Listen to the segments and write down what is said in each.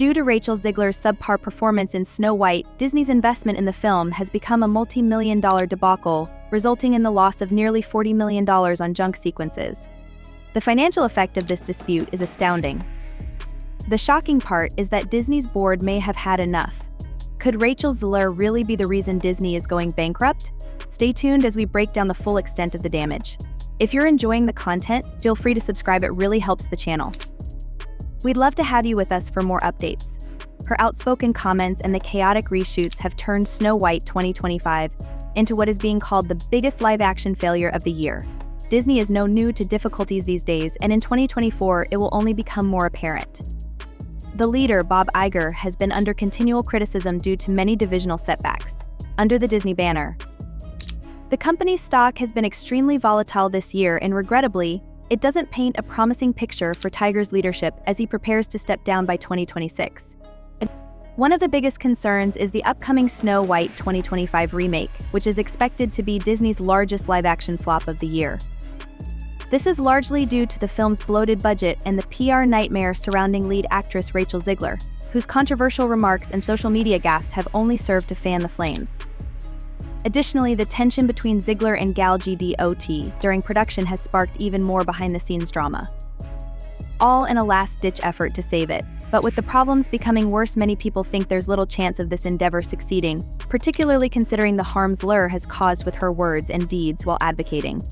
Due to Rachel Zegler's subpar performance in Snow White, Disney's investment in the film has become a multi-million-dollar debacle, resulting in the loss of nearly $40 million on junk sequences. The financial effect of this dispute is astounding. The shocking part is that Disney's board may have had enough. Could Rachel Zegler really be the reason Disney is going bankrupt? Stay tuned as we break down the full extent of the damage. If you're enjoying the content, feel free to subscribe, it really helps the channel. We'd love to have you with us for more updates. Her outspoken comments and the chaotic reshoots have turned Snow White 2025 into what is being called the biggest live-action failure of the year. Disney is no new to difficulties these days, and in 2024 it will only become more apparent. The leader, Bob Iger, has been under continual criticism due to many divisional setbacks. Under the Disney banner, the company's stock has been extremely volatile this year, and regrettably, it doesn't paint a promising picture for Iger's leadership as he prepares to step down by 2026. One of the biggest concerns is the upcoming Snow White 2025 remake, which is expected to be Disney's largest live-action flop of the year. This is largely due to the film's bloated budget and the PR nightmare surrounding lead actress Rachel Zegler, whose controversial remarks and social media gaffes have only served to fan the flames. Additionally, the tension between Zegler and Gal Gadot during production has sparked even more behind-the-scenes drama. All in a last-ditch effort to save it. But with the problems becoming worse, many people think there's little chance of this endeavor succeeding, particularly considering the harm Zegler has caused with her words and deeds while advocating.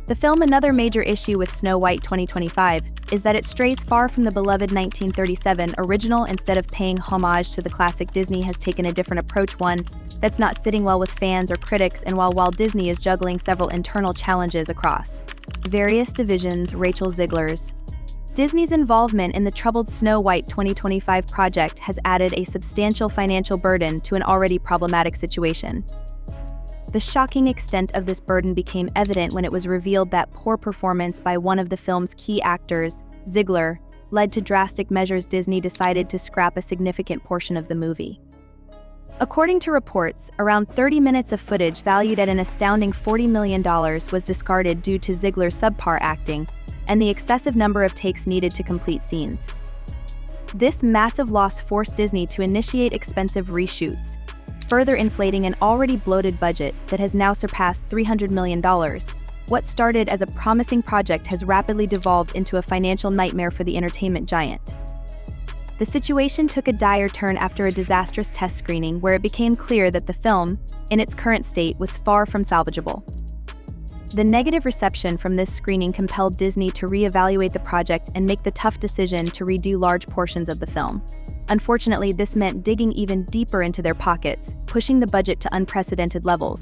The film. Another major issue with Snow White 2025 is that it strays far from the beloved 1937 original. Instead of paying homage to the classic, Disney has taken a different approach, one that's not sitting well with fans or critics. And while Disney is juggling several internal challenges across various divisions, Rachel Zegler's Disney's involvement in the troubled Snow White 2025 project has added a substantial financial burden to an already problematic situation. The shocking extent of this burden became evident when it was revealed that poor performance by one of the film's key actors, Zegler, led to drastic measures. Disney decided to scrap a significant portion of the movie. According to reports, around 30 minutes of footage valued at an astounding $40 million was discarded due to Zegler's subpar acting and the excessive number of takes needed to complete scenes. This massive loss forced Disney to initiate expensive reshoots, further inflating an already bloated budget that has now surpassed $300 million. What started as a promising project has rapidly devolved into a financial nightmare for the entertainment giant. The situation took a dire turn after a disastrous test screening where it became clear that the film, in its current state, was far from salvageable. The negative reception from this screening compelled Disney to reevaluate the project and make the tough decision to redo large portions of the film. Unfortunately, this meant digging even deeper into their pockets, pushing the budget to unprecedented levels.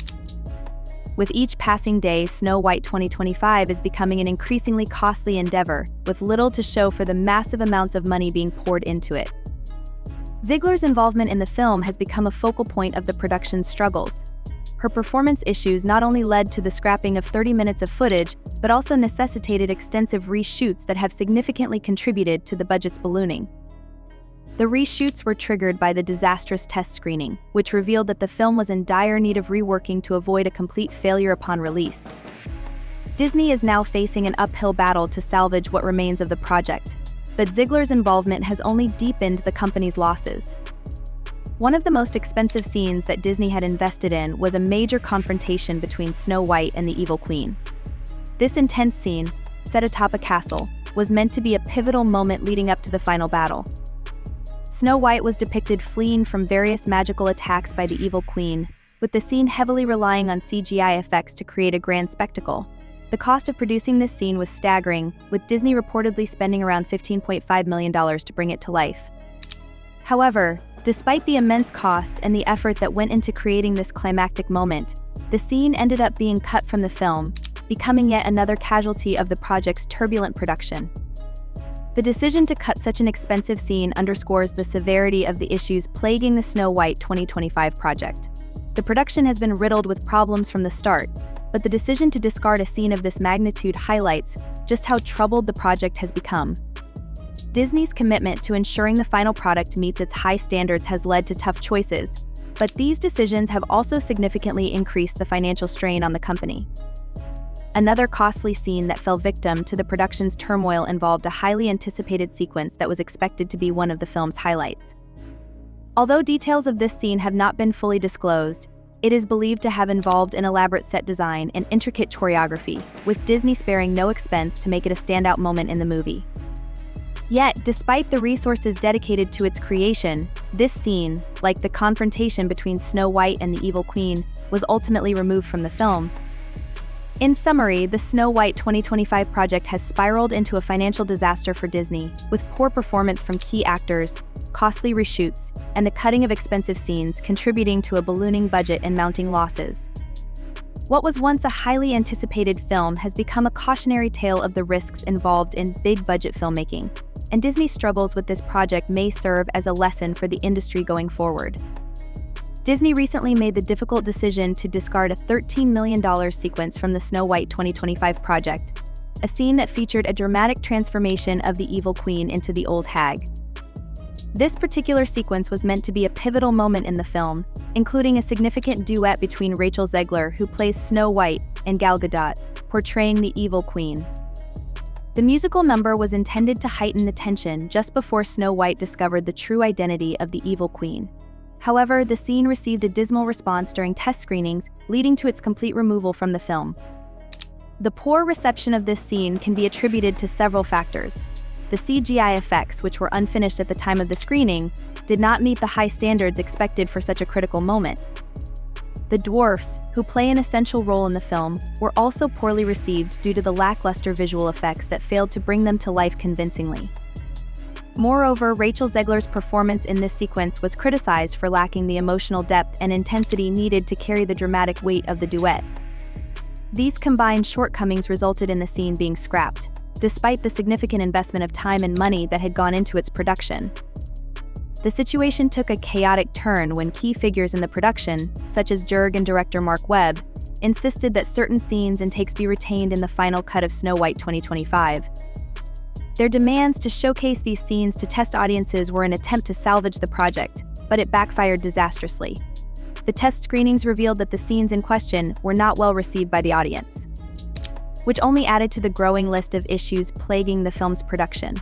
With each passing day, Snow White 2025 is becoming an increasingly costly endeavor, with little to show for the massive amounts of money being poured into it. Zegler's involvement in the film has become a focal point of the production's struggles. Her performance issues not only led to the scrapping of 30 minutes of footage, but also necessitated extensive reshoots that have significantly contributed to the budget's ballooning. The reshoots were triggered by the disastrous test screening, which revealed that the film was in dire need of reworking to avoid a complete failure upon release. Disney is now facing an uphill battle to salvage what remains of the project, but Zegler's involvement has only deepened the company's losses. One of the most expensive scenes that Disney had invested in was a major confrontation between Snow White and the Evil Queen. This intense scene, set atop a castle, was meant to be a pivotal moment leading up to the final battle. Snow White was depicted fleeing from various magical attacks by the Evil Queen, with the scene heavily relying on CGI effects to create a grand spectacle. The cost of producing this scene was staggering, with Disney reportedly spending around $15.5 million to bring it to life. However, despite the immense cost and the effort that went into creating this climactic moment, the scene ended up being cut from the film, becoming yet another casualty of the project's turbulent production. The decision to cut such an expensive scene underscores the severity of the issues plaguing the Snow White 2025 project. The production has been riddled with problems from the start, but the decision to discard a scene of this magnitude highlights just how troubled the project has become. Disney's commitment to ensuring the final product meets its high standards has led to tough choices, but these decisions have also significantly increased the financial strain on the company. Another costly scene that fell victim to the production's turmoil involved a highly anticipated sequence that was expected to be one of the film's highlights. Although details of this scene have not been fully disclosed, it is believed to have involved an elaborate set design and intricate choreography, with Disney sparing no expense to make it a standout moment in the movie. Yet, despite the resources dedicated to its creation, this scene, like the confrontation between Snow White and the Evil Queen, was ultimately removed from the film. In summary, the Snow White 2025 project has spiraled into a financial disaster for Disney, with poor performance from key actors, costly reshoots, and the cutting of expensive scenes contributing to a ballooning budget and mounting losses. What was once a highly anticipated film has become a cautionary tale of the risks involved in big-budget filmmaking, and Disney's struggles with this project may serve as a lesson for the industry going forward. Disney recently made the difficult decision to discard a $13 million sequence from the Snow White 2025 project, a scene that featured a dramatic transformation of the Evil Queen into the old hag. This particular sequence was meant to be a pivotal moment in the film, including a significant duet between Rachel Zegler, who plays Snow White, and Gal Gadot, portraying the Evil Queen. The musical number was intended to heighten the tension just before Snow White discovered the true identity of the Evil Queen. However, the scene received a dismal response during test screenings, leading to its complete removal from the film. The poor reception of this scene can be attributed to several factors. The CGI effects, which were unfinished at the time of the screening, did not meet the high standards expected for such a critical moment. The dwarfs, who play an essential role in the film, were also poorly received due to the lackluster visual effects that failed to bring them to life convincingly. Moreover, Rachel Zegler's performance in this sequence was criticized for lacking the emotional depth and intensity needed to carry the dramatic weight of the duet. These combined shortcomings resulted in the scene being scrapped, despite the significant investment of time and money that had gone into its production. The situation took a chaotic turn when key figures in the production, such as Jurg and director Mark Webb, insisted that certain scenes and takes be retained in the final cut of Snow White 2025. Their demands to showcase these scenes to test audiences were an attempt to salvage the project, but it backfired disastrously. The test screenings revealed that the scenes in question were not well received by the audience, which only added to the growing list of issues plaguing the film's production.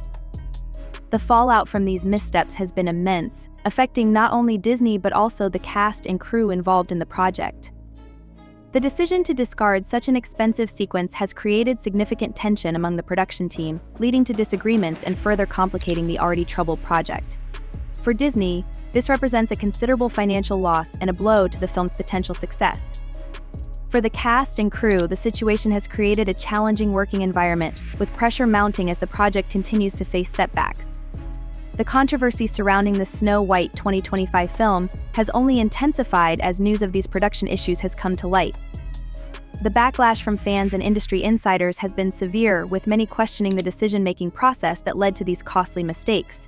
The fallout from these missteps has been immense, affecting not only Disney but also the cast and crew involved in the project. The decision to discard such an expensive sequence has created significant tension among the production team, leading to disagreements and further complicating the already troubled project. For Disney, this represents a considerable financial loss and a blow to the film's potential success. For the cast and crew, the situation has created a challenging working environment, with pressure mounting as the project continues to face setbacks. The controversy surrounding the Snow White 2025 film has only intensified as news of these production issues has come to light. The backlash from fans and industry insiders has been severe, with many questioning the decision-making process that led to these costly mistakes.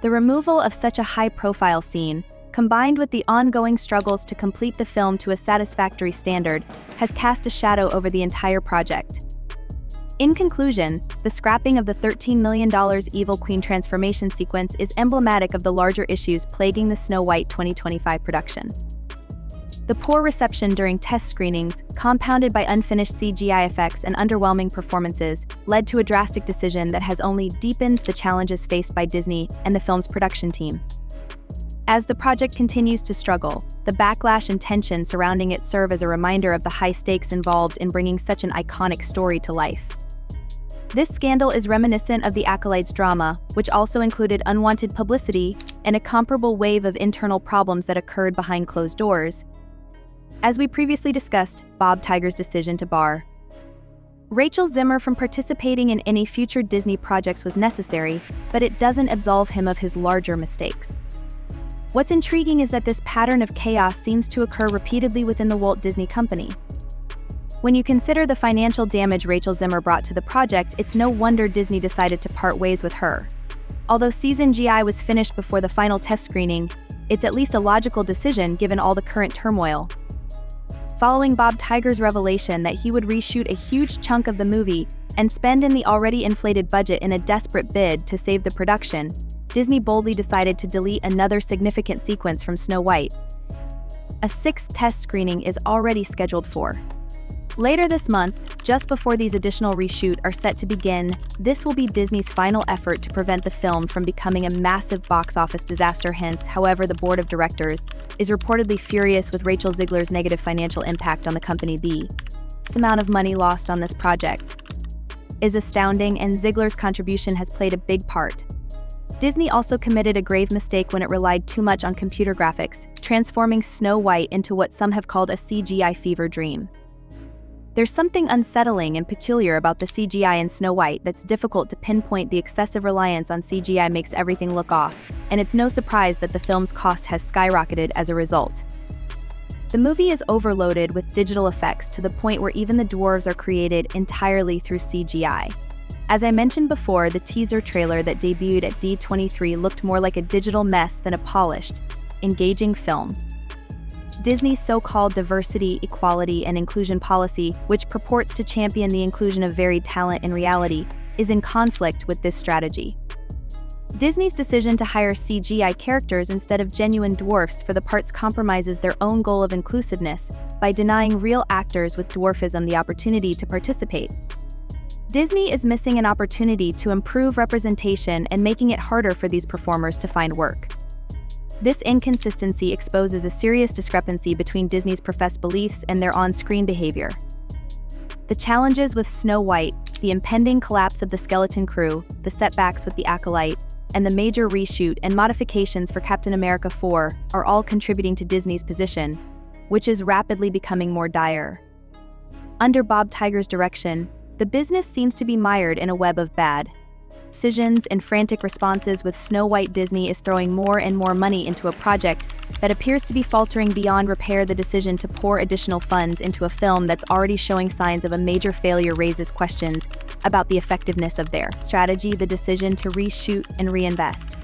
The removal of such a high-profile scene, combined with the ongoing struggles to complete the film to a satisfactory standard, has cast a shadow over the entire project. In conclusion, the scrapping of the $13 million Evil Queen transformation sequence is emblematic of the larger issues plaguing the Snow White 2025 production. The poor reception during test screenings, compounded by unfinished CGI effects and underwhelming performances, led to a drastic decision that has only deepened the challenges faced by Disney and the film's production team. As the project continues to struggle, the backlash and tension surrounding it serve as a reminder of the high stakes involved in bringing such an iconic story to life. This scandal is reminiscent of the Acolytes drama, which also included unwanted publicity and a comparable wave of internal problems that occurred behind closed doors. As we previously discussed, Bob Iger's decision to bar Rachel Zimmer from participating in any future Disney projects was necessary, but it doesn't absolve him of his larger mistakes. What's intriguing is that this pattern of chaos seems to occur repeatedly within the Walt Disney Company. When you consider the financial damage Rachel Zimmer brought to the project, it's no wonder Disney decided to part ways with her. Although Season GI was finished before the final test screening, it's at least a logical decision given all the current turmoil. Following Bob Iger's revelation that he would reshoot a huge chunk of the movie and spend in the already inflated budget in a desperate bid to save the production, Disney boldly decided to delete another significant sequence from Snow White. A sixth test screening is already scheduled for Later this month, just before these additional reshoots are set to begin, this will be Disney's final effort to prevent the film from becoming a massive box office disaster. Hence, however, the board of directors is reportedly furious with Rachel Zegler's negative financial impact on the company. The amount of money lost on this project is astounding, and Zegler's contribution has played a big part. Disney also committed a grave mistake when it relied too much on computer graphics, transforming Snow White into what some have called a CGI fever dream. There's something unsettling and peculiar about the CGI in Snow White that's difficult to pinpoint. The excessive reliance on CGI makes everything look off, and it's no surprise that the film's cost has skyrocketed as a result. The movie is overloaded with digital effects to the point where even the dwarves are created entirely through CGI. As I mentioned before, the teaser trailer that debuted at D23 looked more like a digital mess than a polished, engaging film. Disney's so-called diversity, equality, and inclusion policy, which purports to champion the inclusion of varied talent in reality, is in conflict with this strategy. Disney's decision to hire CGI characters instead of genuine dwarfs for the parts compromises their own goal of inclusiveness by denying real actors with dwarfism the opportunity to participate. Disney is missing an opportunity to improve representation and making it harder for these performers to find work. This inconsistency exposes a serious discrepancy between Disney's professed beliefs and their on-screen behavior. The challenges with Snow White, the impending collapse of the skeleton crew, the setbacks with the Acolyte, and the major reshoot and modifications for Captain America 4 are all contributing to Disney's position, which is rapidly becoming more dire. Under Bob Iger's direction, the business seems to be mired in a web of bad decisions and frantic responses. With Snow White, Disney is throwing more and more money into a project that appears to be faltering beyond repair. The decision to pour additional funds into a film that's already showing signs of a major failure raises questions about the effectiveness of their strategy. The decision to reshoot and reinvest.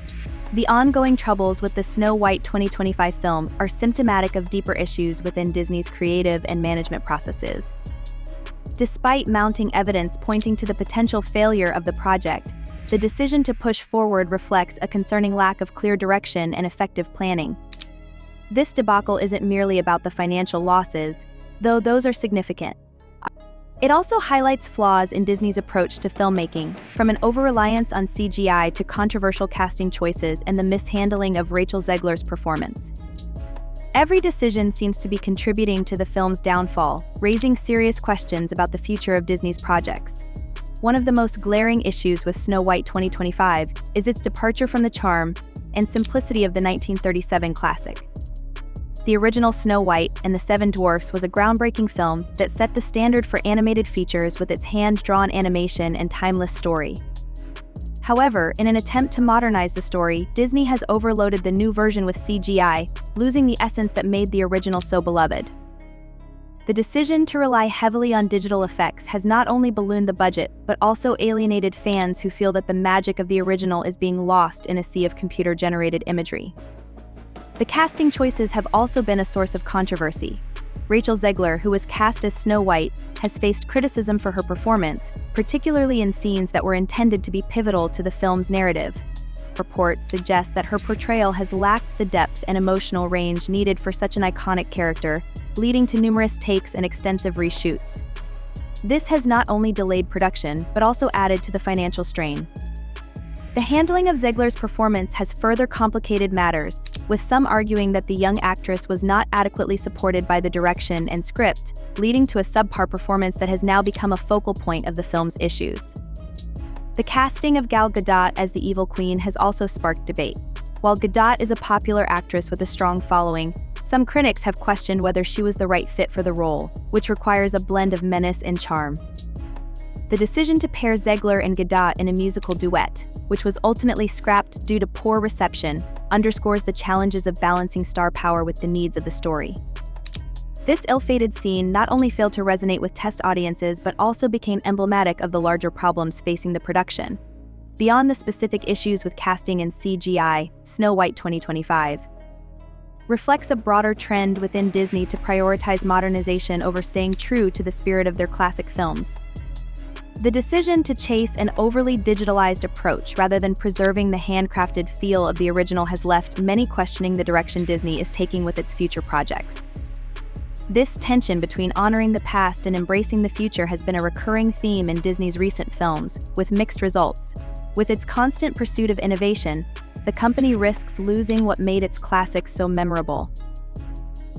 The ongoing troubles with the Snow White 2025 film are symptomatic of deeper issues within Disney's creative and management processes. Despite mounting evidence pointing to the potential failure of the project, the decision to push forward reflects a concerning lack of clear direction and effective planning. This debacle isn't merely about the financial losses, though those are significant. It also highlights flaws in Disney's approach to filmmaking, from an over-reliance on CGI to controversial casting choices and the mishandling of Rachel Zegler's performance. Every decision seems to be contributing to the film's downfall, raising serious questions about the future of Disney's projects. One of the most glaring issues with Snow White 2025 is its departure from the charm and simplicity of the 1937 classic. The original Snow White and the Seven Dwarfs was a groundbreaking film that set the standard for animated features with its hand-drawn animation and timeless story. However, in an attempt to modernize the story, Disney has overloaded the new version with CGI, losing the essence that made the original so beloved. The decision to rely heavily on digital effects has not only ballooned the budget, but also alienated fans who feel that the magic of the original is being lost in a sea of computer-generated imagery. The casting choices have also been a source of controversy. Rachel Zegler, who was cast as Snow White, has faced criticism for her performance, particularly in scenes that were intended to be pivotal to the film's narrative. Reports suggest that her portrayal has lacked the depth and emotional range needed for such an iconic character, leading to numerous takes and extensive reshoots. This has not only delayed production, but also added to the financial strain. The handling of Zegler's performance has further complicated matters, with some arguing that the young actress was not adequately supported by the direction and script, leading to a subpar performance that has now become a focal point of the film's issues. The casting of Gal Gadot as the Evil Queen has also sparked debate. While Gadot is a popular actress with a strong following, some critics have questioned whether she was the right fit for the role, which requires a blend of menace and charm. The decision to pair Zegler and Gadot in a musical duet, which was ultimately scrapped due to poor reception, underscores the challenges of balancing star power with the needs of the story. This ill-fated scene not only failed to resonate with test audiences but also became emblematic of the larger problems facing the production. Beyond the specific issues with casting and CGI, Snow White 2025 reflects a broader trend within Disney to prioritize modernization over staying true to the spirit of their classic films. The decision to chase an overly digitalized approach rather than preserving the handcrafted feel of the original has left many questioning the direction Disney is taking with its future projects. This tension between honoring the past and embracing the future has been a recurring theme in Disney's recent films, with mixed results. With its constant pursuit of innovation, the company risks losing what made its classics so memorable.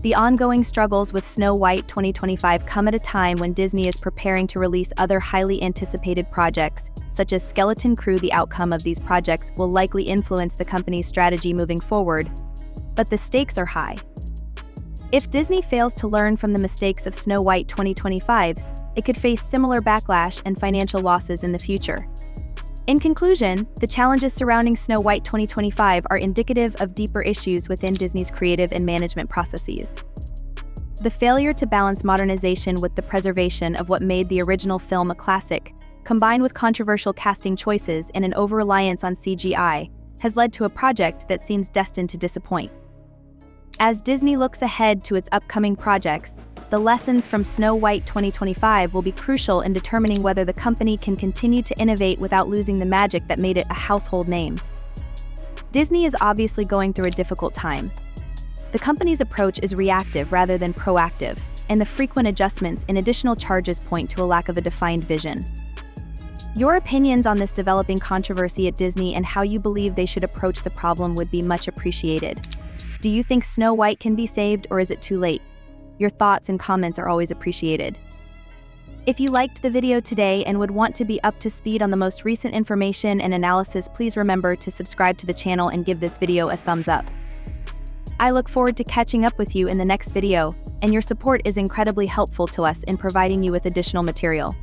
The ongoing struggles with Snow White 2025 come at a time when Disney is preparing to release other highly anticipated projects, such as Skeleton Crew. The outcome of these projects will likely influence the company's strategy moving forward, but the stakes are high. If Disney fails to learn from the mistakes of Snow White 2025, it could face similar backlash and financial losses in the future. In conclusion, the challenges surrounding Snow White 2025 are indicative of deeper issues within Disney's creative and management processes. The failure to balance modernization with the preservation of what made the original film a classic, combined with controversial casting choices and an over-reliance on CGI, has led to a project that seems destined to disappoint. As Disney looks ahead to its upcoming projects, the lessons from Snow White 2025 will be crucial in determining whether the company can continue to innovate without losing the magic that made it a household name. Disney is obviously going through a difficult time. The company's approach is reactive rather than proactive, and the frequent adjustments and additional charges point to a lack of a defined vision. Your opinions on this developing controversy at Disney and how you believe they should approach the problem would be much appreciated. Do you think Snow White can be saved, or is it too late? Your thoughts and comments are always appreciated. If you liked the video today and would want to be up to speed on the most recent information and analysis, please remember to subscribe to the channel and give this video a thumbs up. I look forward to catching up with you in the next video, and your support is incredibly helpful to us in providing you with additional material.